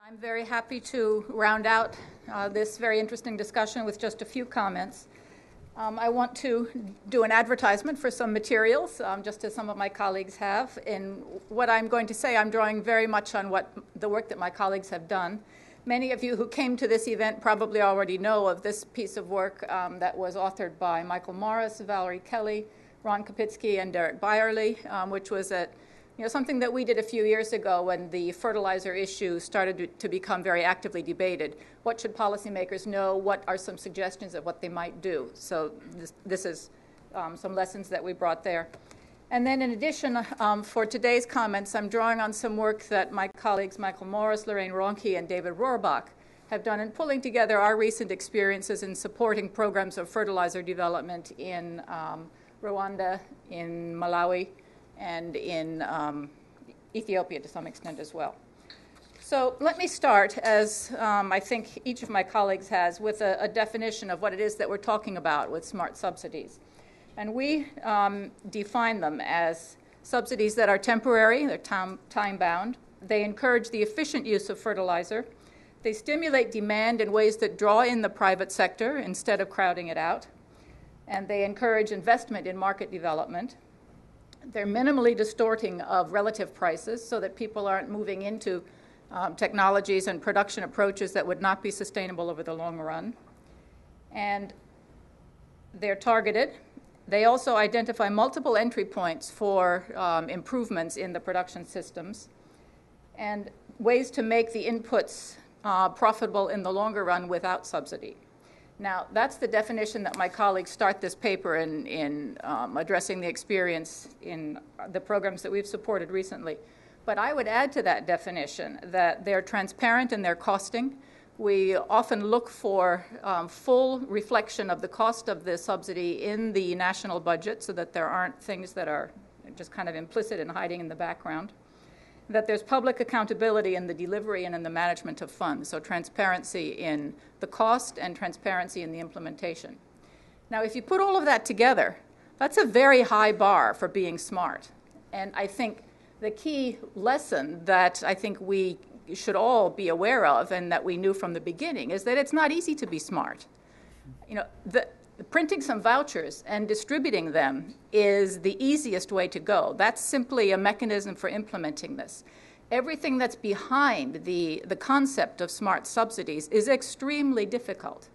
I'm very happy to round out this very interesting discussion with just a few comments. I want to do an advertisement for some materials, just as some of my colleagues have. In what I'm going to say, I'm drawing very much on the work that my colleagues have done. Many of you who came to this event probably already know of this piece of work that was authored by Michael Morris, Valerie Kelly, Ron Kapitsky, and Derek Byerly, which was something that we did a few years ago when the fertilizer issue started to become very actively debated. What should policymakers know? What are some suggestions of what they might do? So this is some lessons that we brought there. And then in addition, for today's comments, I'm drawing on some work that my colleagues Michael Morris, Lorraine Ronke, and David Rohrbach have done in pulling together our recent experiences in supporting programs of fertilizer development in Rwanda, in Malawi, and in Ethiopia to some extent as well. So let me start, as I think each of my colleagues has, with a definition of what it is that we're talking about with smart subsidies. And we define them as subsidies that are temporary, they're time-bound, they encourage the efficient use of fertilizer, they stimulate demand in ways that draw in the private sector instead of crowding it out, and they encourage investment in market development. They're minimally distorting of relative prices so that people aren't moving into technologies and production approaches that would not be sustainable over the long run. And they're targeted. They also identify multiple entry points for improvements in the production systems and ways to make the inputs profitable in the longer run without subsidy. Now, that's the definition that my colleagues start this paper in addressing the experience in the programs that we've supported recently. But I would add to that definition that they're transparent in their costing. We often look for full reflection of the cost of the subsidy in the national budget so that there aren't things that are just kind of implicit and hiding in the background. That there's public accountability in the delivery and in the management of funds, so transparency in the cost and transparency in the implementation. Now, if you put all of that together, that's a very high bar for being smart. And I think the key lesson that I think we should all be aware of and that we knew from the beginning is that it's not easy to be smart. Printing some vouchers and distributing them is the easiest way to go. That's simply a mechanism for implementing this. Everything that's behind the concept of smart subsidies is extremely difficult.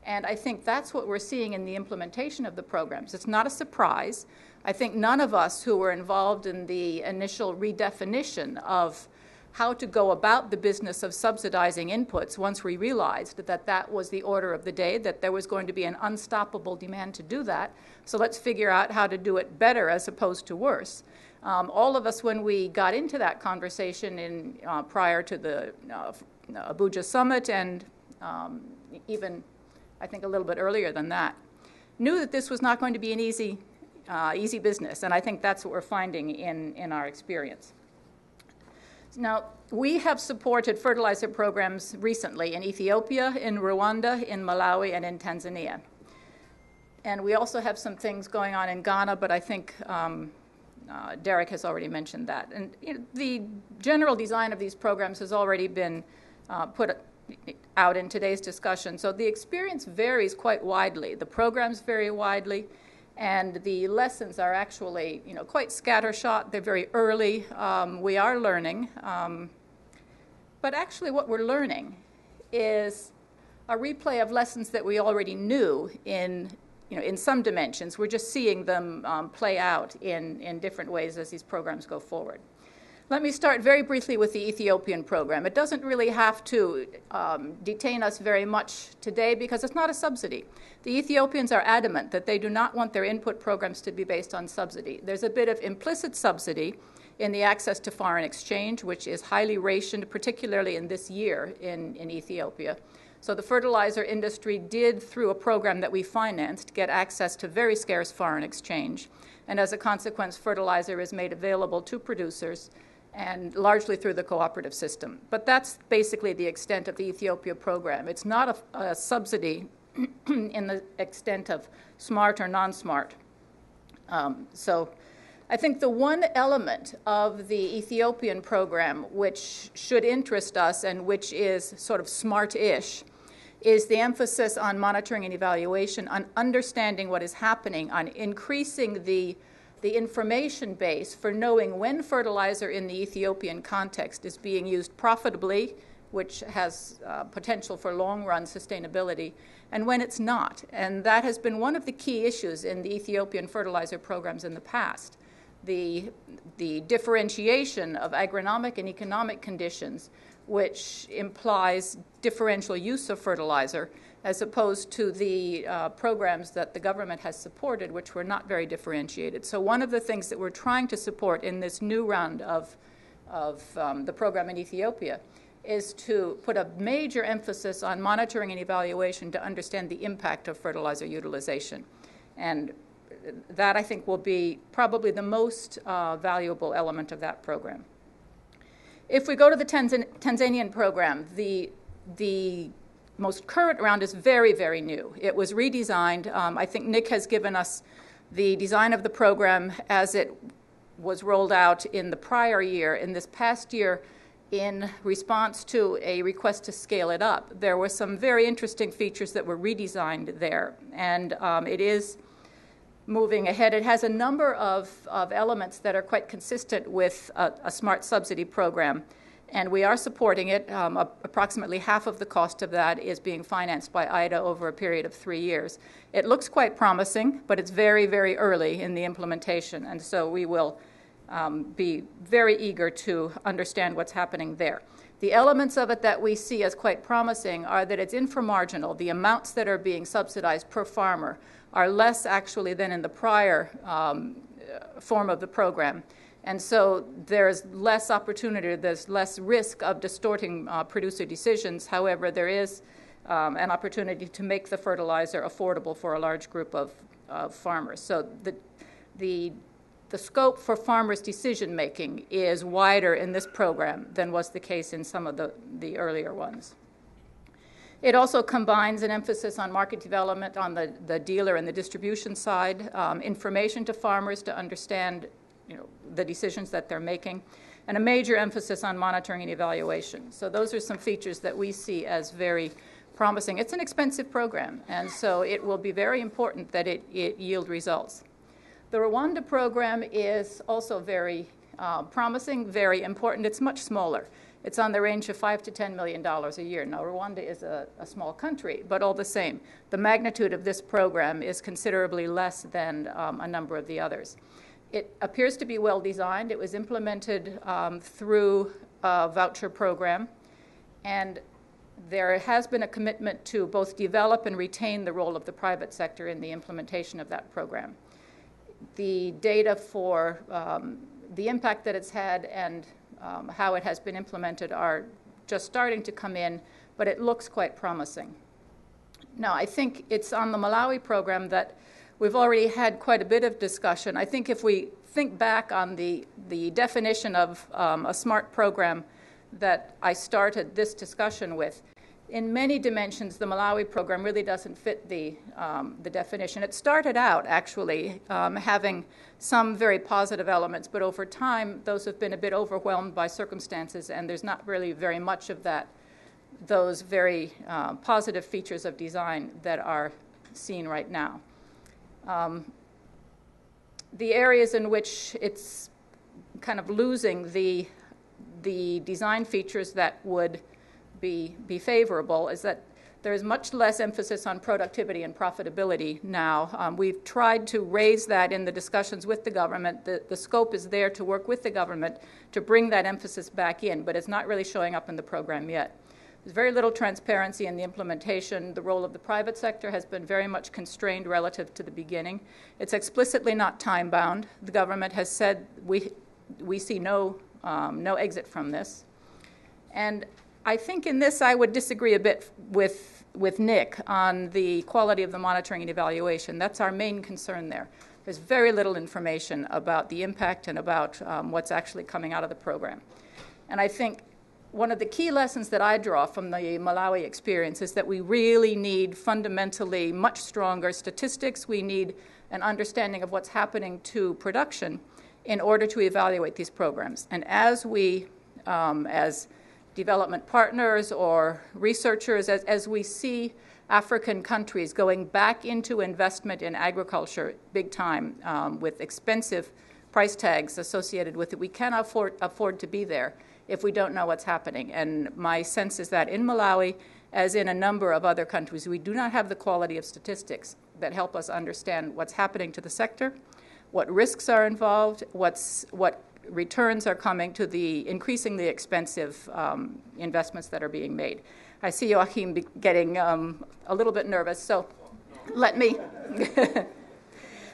And I think that's what we're seeing in the implementation of the programs. It's not a surprise. I think none of us who were involved in the initial redefinition of how to go about the business of subsidizing inputs once we realized that that was the order of the day, that there was going to be an unstoppable demand to do that. So let's figure out how to do it better as opposed to worse. All of us, when we got into that conversation prior to the Abuja summit and even, I think, a little bit earlier than that, knew that this was not going to be an easy business. And I think that's what we're finding in our experience. Now, we have supported fertilizer programs recently in Ethiopia, in Rwanda, in Malawi, and in Tanzania. And we also have some things going on in Ghana, but I think Derek has already mentioned that. And the general design of these programs has already been put out in today's discussion. So the experience varies quite widely. The programs vary widely. And the lessons are actually, quite scattershot. They're very early. We are learning. But actually what we're learning is a replay of lessons that we already knew in some dimensions. We're just seeing them play out in different ways as these programs go forward. Let me start very briefly with the Ethiopian program. It doesn't really have to detain us very much today because it's not a subsidy. The Ethiopians are adamant that they do not want their input programs to be based on subsidy. There's a bit of implicit subsidy in the access to foreign exchange, which is highly rationed, particularly in this year in Ethiopia. So the fertilizer industry did, through a program that we financed, get access to very scarce foreign exchange. And as a consequence, fertilizer is made available to producers and largely through the cooperative system. But that's basically the extent of the Ethiopia program. It's not a subsidy in the extent of smart or non-smart. I think the one element of the Ethiopian program which should interest us and which is sort of smart-ish is the emphasis on monitoring and evaluation, on understanding what is happening, on increasing the information base for knowing when fertilizer in the Ethiopian context is being used profitably, which has potential for long-run sustainability, and when it's not. And that has been one of the key issues in the Ethiopian fertilizer programs in the past. The differentiation of agronomic and economic conditions, which implies differential use of fertilizer, as opposed to the programs that the government has supported, which were not very differentiated. So one of the things that we're trying to support in this new round of the program in Ethiopia is to put a major emphasis on monitoring and evaluation to understand the impact of fertilizer utilization. And that, I think, will be probably the most valuable element of that program. If we go to the Tanzanian program, the most current round is very, very new. It was redesigned. I think Nick has given us the design of the program as it was rolled out in the prior year. In this past year, in response to a request to scale it up, there were some very interesting features that were redesigned there. And it is moving ahead. It has a number of elements that are quite consistent with a smart subsidy program. And we are supporting it. Approximately half of the cost of that is being financed by IDA over a period of 3 years. It looks quite promising, but it's very, very early in the implementation. And so we will be very eager to understand what's happening there. The elements of it that we see as quite promising are that it's inframarginal. The amounts that are being subsidized per farmer are less actually than in the prior form of the program. And so there's less opportunity, there's less risk of distorting producer decisions. However, there is an opportunity to make the fertilizer affordable for a large group of farmers. So the scope for farmers' decision-making is wider in this program than was the case in some of the earlier ones. It also combines an emphasis on market development on the dealer and the distribution side, information to farmers to understand the decisions that they're making, and a major emphasis on monitoring and evaluation. So those are some features that we see as very promising. It's an expensive program, and so it will be very important that it yield results. The Rwanda program is also very promising, very important. It's much smaller. It's on the range of $5 to $10 million a year. Now, Rwanda is a small country, but all the same, the magnitude of this program is considerably less than a number of the others. It appears to be well designed. It was implemented through a voucher program, and there has been a commitment to both develop and retain the role of the private sector in the implementation of that program. The data for the impact that it's had and how it has been implemented are just starting to come in, but it looks quite promising. Now, I think it's on the Malawi program that we've already had quite a bit of discussion. I think if we think back on the definition of a smart program that I started this discussion with, in many dimensions, the Malawi program really doesn't fit the definition. It started out, actually, having some very positive elements, but over time, those have been a bit overwhelmed by circumstances, and there's not really very much of those very positive features of design that are seen right now. The areas in which it's kind of losing the design features that would be favorable is that there is much less emphasis on productivity and profitability now. We've tried to raise that in the discussions with the government. The scope is there to work with the government to bring that emphasis back in, but it's not really showing up in the program yet. There's very little transparency in the implementation. The role of the private sector has been very much constrained relative to the beginning. It's explicitly not time-bound. The government has said we see no exit from this. And I think in this I would disagree a bit with Nick on the quality of the monitoring and evaluation. That's our main concern there. There's very little information about the impact and about what's actually coming out of the program. And I think one of the key lessons that I draw from the Malawi experience is that we really need fundamentally much stronger statistics. We need an understanding of what's happening to production in order to evaluate these programs. And as we, as development partners or researchers, as we see African countries going back into investment in agriculture big time with expensive price tags associated with it, we cannot afford to be there if we don't know what's happening. And my sense is that in Malawi, as in a number of other countries, we do not have the quality of statistics that help us understand what's happening to the sector, what risks are involved, what returns are coming to the increasingly expensive investments that are being made. I see Joachim getting a little bit nervous, so let me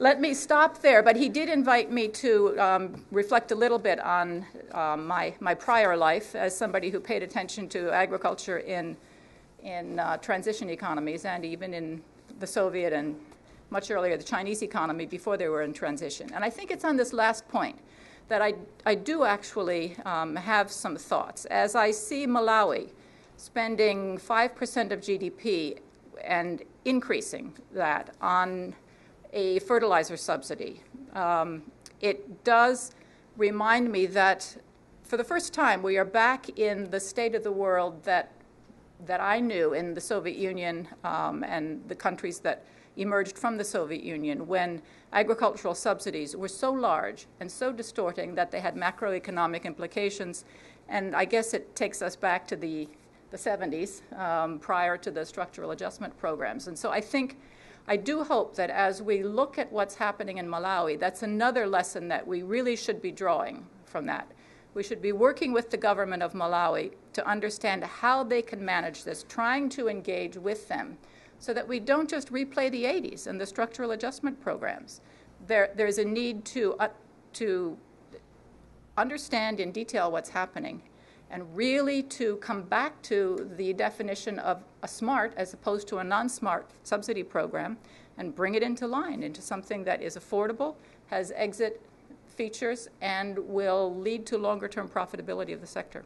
let me stop there. But he did invite me to reflect a little bit on my prior life as somebody who paid attention to agriculture in transition economies and even in the Soviet and much earlier the Chinese economy before they were in transition. And I think it's on this last point that I do actually have some thoughts. As I see Malawi spending 5% of GDP and increasing that on a fertilizer subsidy, it does remind me that for the first time we are back in the state of the world that I knew in the Soviet Union and the countries that emerged from the Soviet Union, when agricultural subsidies were so large and so distorting that they had macroeconomic implications. And I guess it takes us back to the 70s, prior to the structural adjustment programs. And so I do hope that as we look at what's happening in Malawi, that's another lesson that we really should be drawing from that. We should be working with the government of Malawi to understand how they can manage this, trying to engage with them so that we don't just replay the 80s and the structural adjustment programs. There's a need to understand in detail what's happening and really to come back to the definition of a smart as opposed to a non-smart subsidy program and bring it into line, into something that is affordable, has exit features, and will lead to longer-term profitability of the sector.